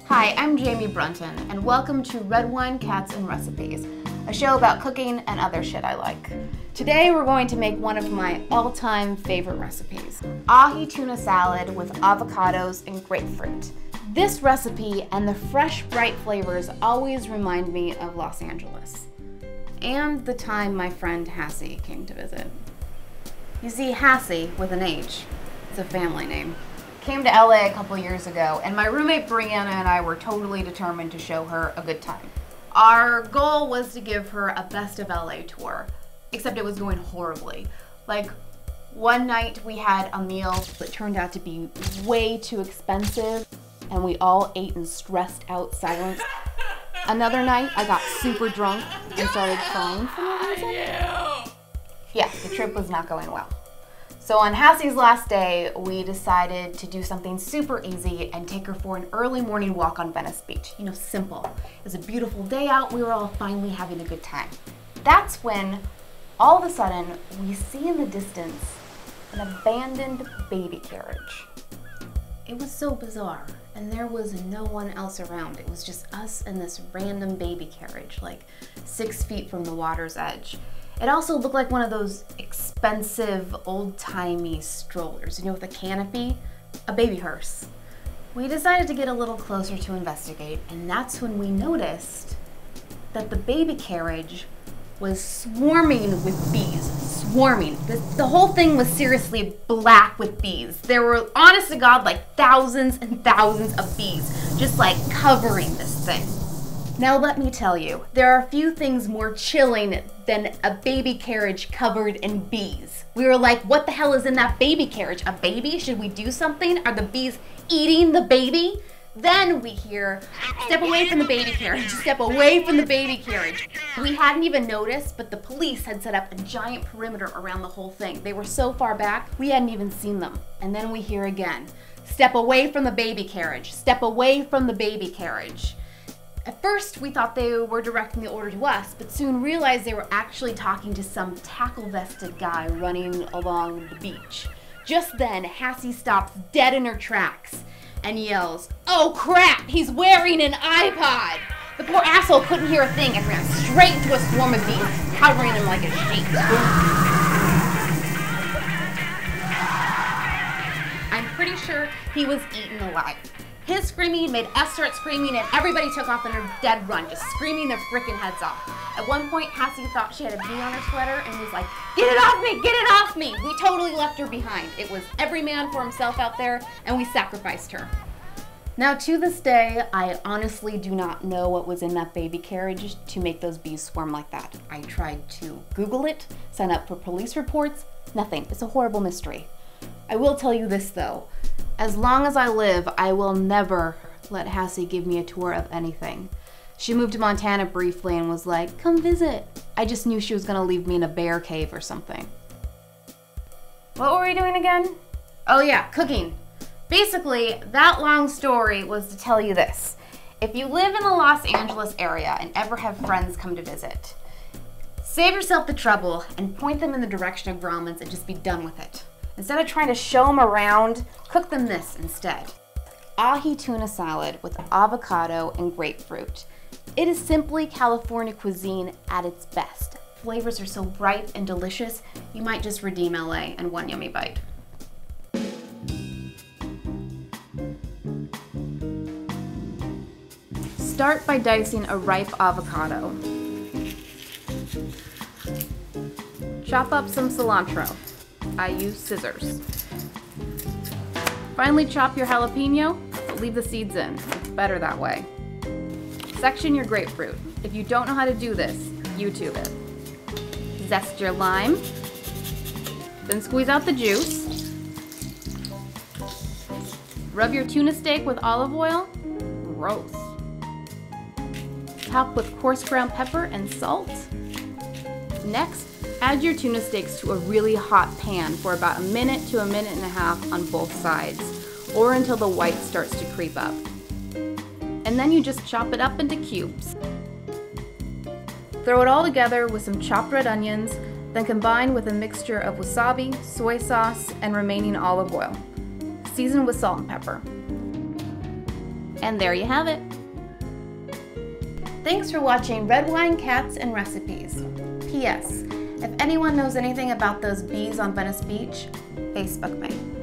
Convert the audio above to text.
Hi, I'm Jamie Brunton, and welcome to Red Wine, Cats, and Recipes, a show about cooking and other shit I like. Today we're going to make one of my all-time favorite recipes, ahi tuna salad with avocados and grapefruit. This recipe and the fresh, bright flavors always remind me of Los Angeles, and the time my friend Hassie came to visit. You see, Hassie, with an H, it's a family name. Came to LA a couple years ago, and my roommate Brianna and I were totally determined to show her a good time. Our goal was to give her a best of LA tour, except it was going horribly. Like, one night we had a meal that turned out to be way too expensive, and we all ate in stressed out silence. Another night I got super drunk and started crying for no reason. Yeah, the trip was not going well. So on Hassie's last day, we decided to do something super easy and take her for an early morning walk on Venice Beach. You know, simple. It was a beautiful day out. We were all finally having a good time. That's when, all of a sudden, we see in the distance an abandoned baby carriage. It was so bizarre, and there was no one else around. It was just us and this random baby carriage, like 6 feet from the water's edge. It also looked like one of those expensive, old-timey strollers, you know, with a canopy, a baby hearse. We decided to get a little closer to investigate, and that's when we noticed that the baby carriage was swarming with bees. Swarming. The whole thing was seriously black with bees. There were, honest to God, like thousands and thousands of bees just like covering this thing. Now let me tell you, there are a few things more chilling than a baby carriage covered in bees. We were like, what the hell is in that baby carriage? A baby? Should we do something? Are the bees eating the baby? Then we hear, step away from the baby carriage, step away from the baby carriage. We hadn't even noticed, but the police had set up a giant perimeter around the whole thing. They were so far back, we hadn't even seen them. And then we hear again, step away from the baby carriage, step away from the baby carriage. At first, we thought they were directing the order to us, but soon realized they were actually talking to some tackle-vested guy running along the beach. Just then, Hassie stops dead in her tracks and yells, "Oh crap, he's wearing an iPod!" The poor asshole couldn't hear a thing and ran straight into a swarm of bees, covering him like a sheet. I'm pretty sure he was eaten alive. His screaming made us start screaming, and everybody took off on a dead run, just screaming their freaking heads off. At one point, Hassie thought she had a bee on her sweater and was like, "Get it off me, get it off me!" We totally left her behind. It was every man for himself out there, and we sacrificed her. Now, to this day, I honestly do not know what was in that baby carriage to make those bees swarm like that. I tried to Google it, sign up for police reports, nothing. It's a horrible mystery. I will tell you this though, as long as I live, I will never let Hassie give me a tour of anything. She moved to Montana briefly and was like, "Come visit." I just knew she was gonna leave me in a bear cave or something. What were we doing again? Oh yeah, cooking. Basically, that long story was to tell you this. If you live in the Los Angeles area and ever have friends come to visit, save yourself the trouble and point them in the direction of Grauman's and just be done with it. Instead of trying to show them around, cook them this instead. Ahi tuna salad with avocado and grapefruit. It is simply California cuisine at its best. Flavors are so bright and delicious, you might just redeem LA in one yummy bite. Start by dicing a ripe avocado. Chop up some cilantro. I use scissors. Finally chop your jalapeno, but leave the seeds in. It's better that way. Section your grapefruit. If you don't know how to do this, YouTube it. Zest your lime. Then squeeze out the juice. Rub your tuna steak with olive oil. Gross. Top with coarse ground pepper and salt. Next, add your tuna steaks to a really hot pan for about a minute to a minute and a half on both sides, or until the white starts to creep up. And then you just chop it up into cubes. Throw it all together with some chopped red onions, then combine with a mixture of wasabi, soy sauce, and remaining olive oil. Season with salt and pepper. And there you have it. Thanks for watching Red Wine, Cats, and Recipes. P.S. If anyone knows anything about those bees on Venice Beach, Facebook me.